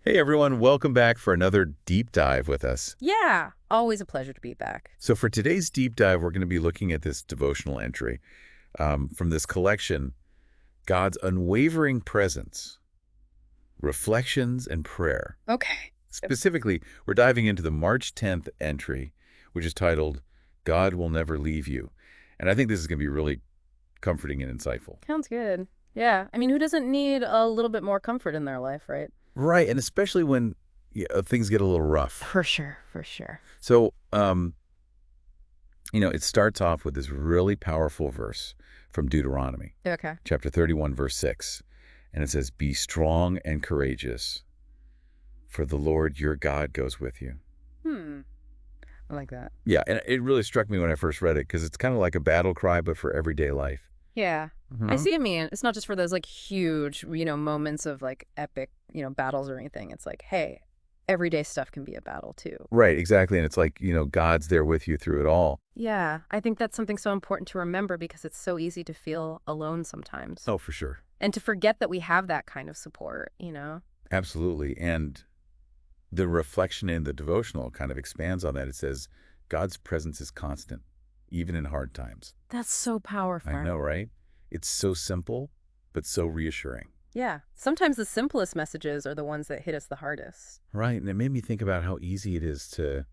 Hey everyone, welcome back for another deep dive with us. Yeah, always a pleasure to be back. So for today's deep dive, we're going to be looking at this devotional entry from this collection, God's Unwavering Presence, Reflections and Prayer. Okay. Specifically, we're diving into the March 10th entry, which is titled, God Will Never Leave You. And I think this is going to be really comforting and insightful. Sounds good. Yeah, I mean, who doesn't need a little bit more comfort in their life, right? Right, and especially when things get a little rough. For sure, for sure. So, it starts off with this really powerful verse from Deuteronomy, Okay. chapter 31, verse 6. And it says, be strong and courageous, for the Lord your God goes with you. I like that. Yeah, and it really struck me when I first read it, because it's kind of like a battle cry, but for everyday life. Yeah. I see what you mean. It's not just for those like huge, moments of like epic, battles or anything. It's like, hey, everyday stuff can be a battle too. Right, exactly. And it's like, God's there with you through it all. Yeah, I think that's something so important to remember because it's so easy to feel alone sometimes. Oh, for sure. And to forget that we have that kind of support. Absolutely. And the reflection in the devotional kind of expands on that. It says, God's presence is constant, even in hard times. That's so powerful. I know, right? It's so simple, but so reassuring. Yeah. Sometimes the simplest messages are the ones that hit us the hardest. Right. And it made me think about how easy it is to,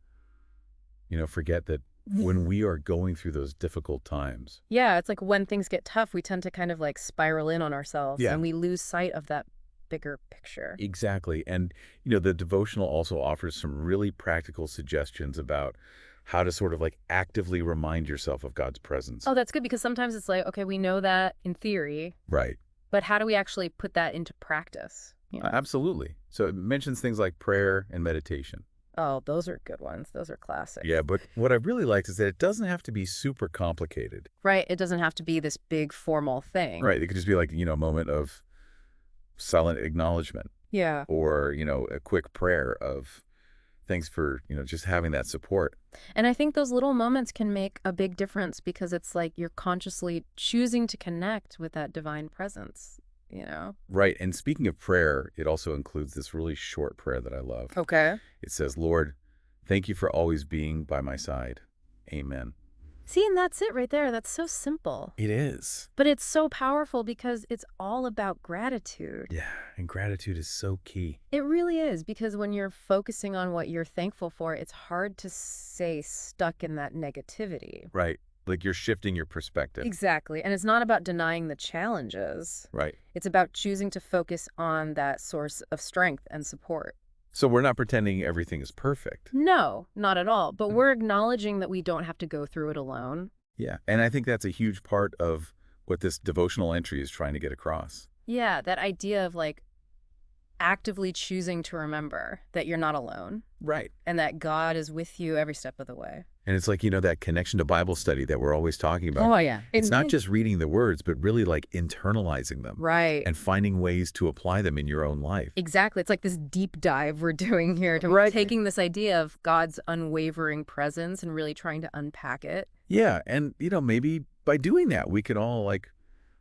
forget that when we are going through those difficult times. Yeah, it's like when things get tough, we tend to kind of like spiral in on ourselves Yeah. and we lose sight of that bigger picture. Exactly. And, the devotional also offers some really practical suggestions about how to sort of like actively remind yourself of God's presence. Oh, that's good because sometimes it's like, okay, we know that in theory, Right. but how do we actually put that into practice? Absolutely. So it mentions things like prayer and meditation. Oh, those are good ones. Those are classics. Yeah, but what I really liked is that it doesn't have to be super complicated. Right. It doesn't have to be this big formal thing. Right. It could just be like, a moment of silent acknowledgement Yeah. or, a quick prayer of thanks for, just having that support. And I think those little moments can make a big difference because it's like you're consciously choosing to connect with that divine presence. Right. And speaking of prayer, it also includes this really short prayer that I love. Okay. It says, Lord, thank you for always being by my side. Amen. See, and that's it right there. That's so simple. It is. But it's so powerful because it's all about gratitude. Yeah. And gratitude is so key. It really is, because when you're focusing on what you're thankful for, it's hard to stay stuck in that negativity. Right. Like you're shifting your perspective. Exactly. And it's not about denying the challenges. Right. It's about choosing to focus on that source of strength and support. So we're not pretending everything is perfect. No, not at all. But we're acknowledging that we don't have to go through it alone. Yeah. And I think that's a huge part of what this devotional entry is trying to get across. Yeah, that idea of like actively choosing to remember that you're not alone Right. and that God is with you every step of the way. And it's like, that connection to Bible study that we're always talking about. Yeah. It's not just reading the words, but really like internalizing them. Right. And finding ways to apply them in your own life. Exactly. It's like this deep dive we're doing here to Right. taking this idea of God's unwavering presence and really trying to unpack it. Yeah. And, maybe by doing that, we can all like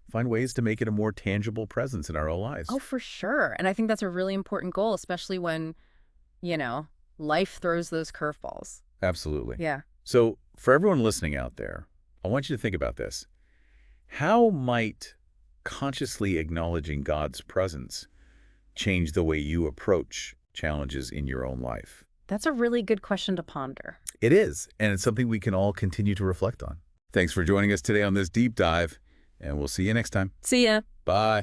find ways to make it a more tangible presence in our own lives. Oh, for sure. And I think that's a really important goal, especially when, life throws those curveballs. Absolutely. Yeah. So for everyone listening out there, I want you to think about this. How might consciously acknowledging God's presence change the way you approach challenges in your own life? That's a really good question to ponder. It is, and it's something we can all continue to reflect on. Thanks for joining us today on this deep dive, and we'll see you next time. See ya. Bye.